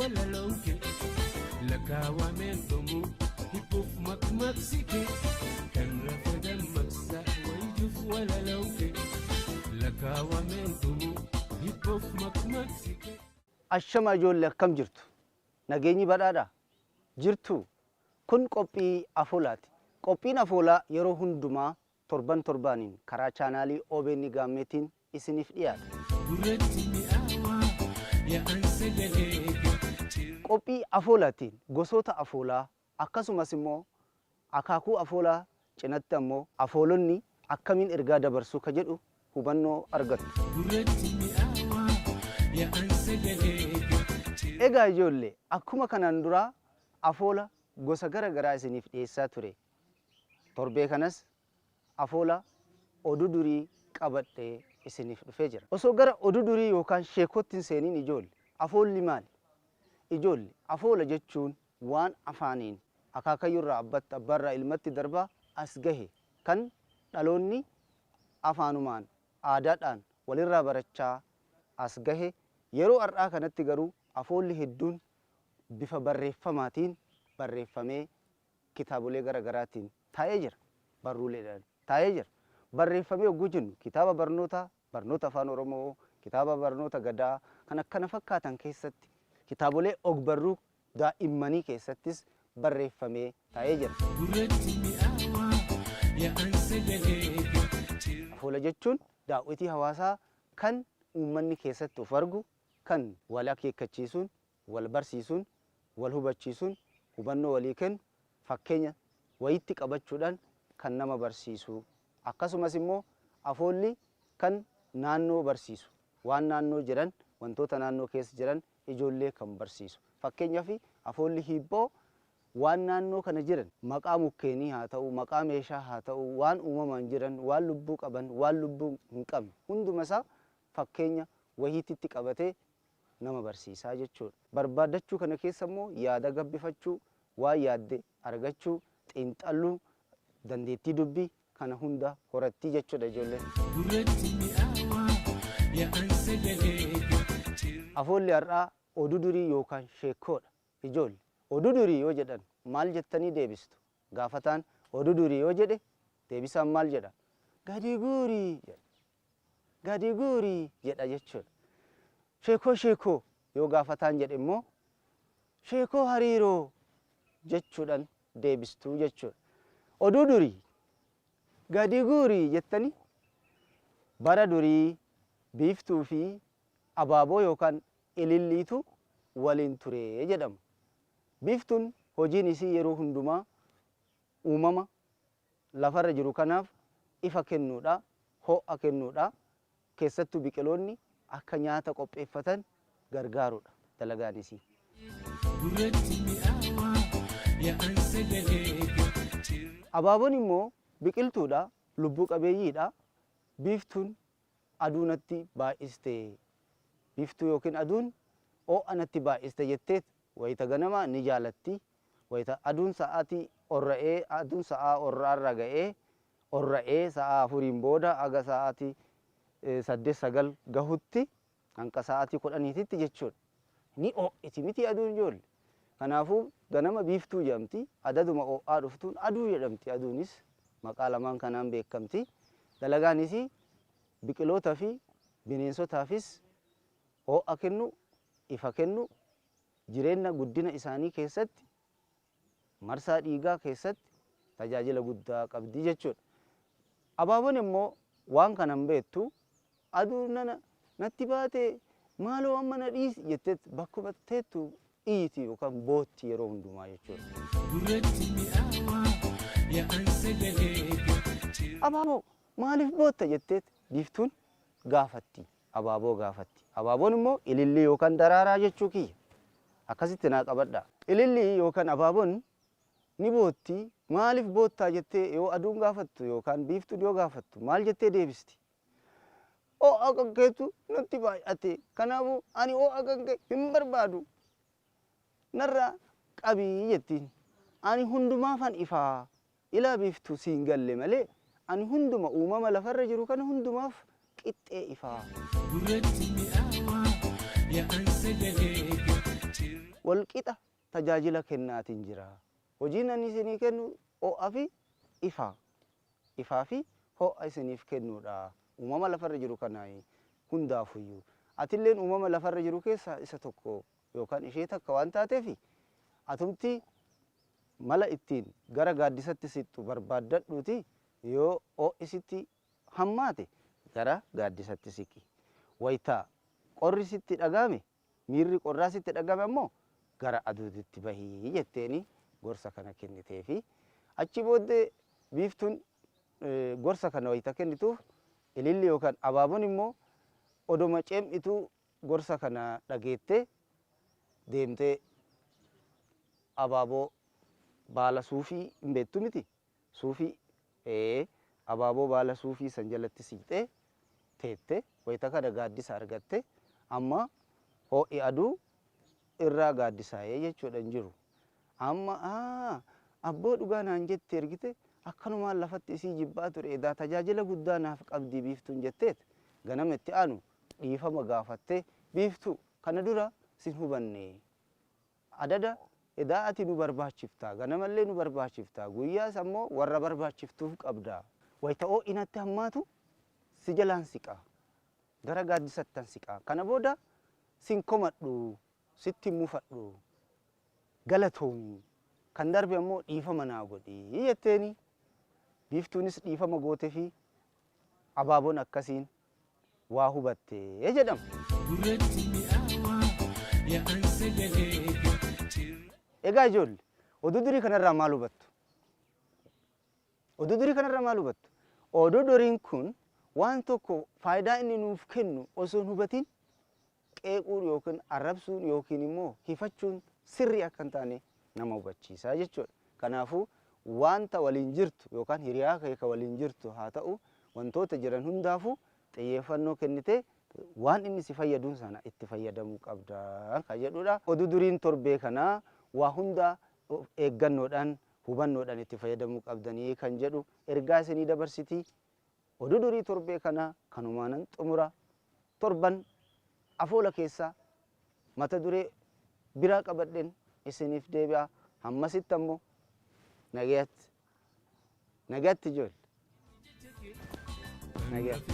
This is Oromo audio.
ولا لونك لكا ومن دمو هيبوف مكسيكي كان رفض المكسا ويجف ولا لونك لكا ومن دمو هيبوف مكسيكي الشما جول كم جرتو نجيني بدادا جرتو كن قبي أفولات قبي نفولا يرو هندما torbanين karaa chaanaalii OBN gaammeetiin isiniif dhiyaata. Qophii afoolaatiin gosoota afoolaa akkasumas immoo akaakuu afoolaa cinatti ammoo afoolonni akkamiin ergaa dabarsuu ka jedhu hubannoo argatu. Egaa ijoollee akkuma kanaan dura afoola gosa gara garaa isiniif dhiyeessaa ture. Torbee kanas afoola oduu durii qabadhee isiniif dhufee jira. Osoo gara oduu durii yookaan sheekottiin seeniin ijoollee afoolli maali? Ijoollee afoola jechuun waan afaaniin akaakayyurraa abbarraa ilmatti darbaa as gahe kan dhaloonni afaanumaan aadaadhaan walirraa barachaa as gahe yeroo har'aa kanatti garuu afoolli hedduun bifa barreeffamaatiin barreeffamee kitaabolee gara garaatiin taa'ee jira. Barruuleedhaan taa'ee jira. Barreeffamee oguu jennu kitaaba barnoota afaan Oromoo, kitaaba barnoota gadaa kan akkana fakkaatan keessatti kitaabolee og-barruu daa'immanii keessattis barreeffamee taa'ee jira. Afoola jechuun daawwitii hawaasaa kan uummanni keessatti of argu kan wal akeekkachiisuun, wal barsiisuun, wal hubachiisuun, hubannoo walii kennu, fakkeenya wayitti qabachuudhaan kan nama barsiisu. Akkasumas immoo afoolli kan naannoo barsiisu. Waan naannoo jiran, wantoota naannoo keessa jiran ijoollee kan barsiisu. Fakkeenyaaf afoolli hibboo waan naannoo kana jiran maqaa mukkeenii haa ta'u, maqaa meeshaa haa ta'u, waan uumamaan jiran, waan lubbuu qaban, waan lubbuu hin qabne hunduma isaa fakkeenya wayiitti qabatee nama barsiisaa jechuudha. Barbaadachuu kana keessa immoo yaada gabbifachuu, waan yaadde argachuu, xiinxalluu, dandeettii dubbii kana hunda horattii jechuudha ijoolleen. Afoolli har'aa oduu durii yookaan sheekoodha ijoollee. Oduu durii yoo jedhan maal jettanii deebistu? Gaafataan oduu durii yoo jedhe deebisaan maal jedha? Gadi guurii jedha. Gadi guurii jedha jechuudha. Sheekoo yoo gaafataan jedhe immoo sheekoo hariiroo jechuudhaan deebistuu jechuudha. Oduu durii gadi guurii jettanii bara durii biiftuu fi abaaboo yookaan ililliitu waliin ture jedhama. Biiftuun hojiin isii yeroo hundumaa uumama lafarra jiru kanaaf ifa kennuudha, ho'a kennuudha, keessattuu biqiloonni akka nyaata qopheeffatan gargaaruudha dalagaan isii. Abaaboon immoo biqiltuudha, lubbuu qabeeyyiidha. Biiftuun aduu natti baay'iste, biiftuu yookiin aduun ho'a natti baay'iste jettee wayita ganamaa ni jaalatti. Wayita aduun sa'aatii orra'ee, aduun sa'aa orraarra ga'ee orra'ee sa'aa afuriin booda aga sa'aatii 8-9 gahutti hanqa sa'aatii 10titti jechuudha. Ni ho'iti miti aduun ijoollee. Kanaafuu ganama biiftuu jedhamti. Adaduma ho'aa dhuftuun aduu jedhamti. Aduunis maqaa lamaan kanaan beekamti. Dalagaanis biqilootaa fi bineensotaafis ho'a kennu, ifa kennu, jireenya guddina isaanii keessatti, marsaa dhiigaa keessatti tajaajila guddaa qabdi jechuudha. Abaaboon immoo waan kanan beektu aduu natti baatee maaloo amma na dhiisi jettee bakkuma teettu dhiiti yookaan bootti yeroo hundumaa jechuudha. Abaaboo maaliif bootta jettee biiftuun gaafatti. Abaaboo gaafatti. Abaaboon immoo ilillii yookaan daraaraa jechuu kiyya. Akkasitti naa qabadhaa. Ilillii yookaan abaaboon ni bootti. Maaliif boottaa jettee yoo aduun gaafattu yookaan biiftuun yoo gaafattu maal jettee deebisti? Ho'a kan keetu natti baay'ate. Kanaafuu ani ho'a kan kee hin barbaadu. Narraa qabii jettiin. Ani hundumaafan ifaa. Ilaa biiftuu siin galle malee ani hunduma uumama lafarra jiru kana hundumaaf qixxee ifaa. walqixa tajaajila kennaatiin jira. Hojiin ani isinii kennu ho'aa fi ifaa fi ho'a isiniif kennuudha. Uumama lafarra jiru kanaa hundaafuyyuu. Atilleen uumama lafarra jiru keessa isa tokko yookaan ishee takka waan taateef atumti mala ittiin gara gaaddisatti siqxu barbaaddadhuuti yoo ho'isitti hammaate gara gaaddisatti siqi. Wayitaa qorri sitti dhagame miirri qorraa sitti dhagame ammoo gara aduutti bahii jetteeni gorsa kana kenniteefi achi booddee biiftuun gorsa kana wayita kennituuf ililli yookaan abaaboon immoo odoma ceem'ituu gorsa kana dhageettee deemtee abaaboo baala suufii hin beektu miti suufii abaaboo baala suufii san jalatti siqxee teette wayita kana gaaddisa argatte amma ho'i aduu irraa gaaddisaa'ee jechuudha hin jiru. Amma abboo dhugaa naan jette ergite akkanumaan lafatti isii jibbaa ture edaa tajaajila guddaa naaf qabdi biiftuun jetteet ganama itti aanu dhiifama gaafattee biiftuu kana dura sin hubanne adada edaa ati nu barbaachiftaa ganamallee nu barbaachiftaa guyyaas ammoo warra barbaachiftuuf qabda wayita ho'inatti hammaatu si jalaan siqaa gara gaaddisattan siqaa kana booda sin komadhu sitti mufadhu galatoomii kan darbe ammoo dhiifama naa godhi jetteeni biiftuunis dhiifama gootee fi abaaboon akkasiin waa hubattee jedhama. Egaa ijoollee oduu durii kanarraa maal hubattu? Oduu durii kanarraa maal hubattu? Oduu duriin kun waan tokko faayidaa inni nuuf kennu osoo hin hubatin qeequun yookiin arrabsuun yookiin immoo hifachuun sirrii akka hin taane nama hubachiisaa jechuudha. Kanaafuu wanta waliin jirtu yookaan hiriyaa kee ka waliin jirtu haa ta'u wantoota jiran hundaafuu xiyyeeffannoo kennitee waan inni si fayyaduun sana itti fayyadamuu qabda kan jedhudha. Oduu duriin torbee kanaa waa hunda eeggannoodhaan hubannoodhaan itti fayyadamuu qabdanii kan jedhu ergaa isinii dabarsitii. Oduu durii torbee kanaa kanumaanan xumura torban afoola keessaa mata duree biraa qabadheen isiniif deebi'a. Hammasitti ammoo nagaatti ijoollee. Nagaatti.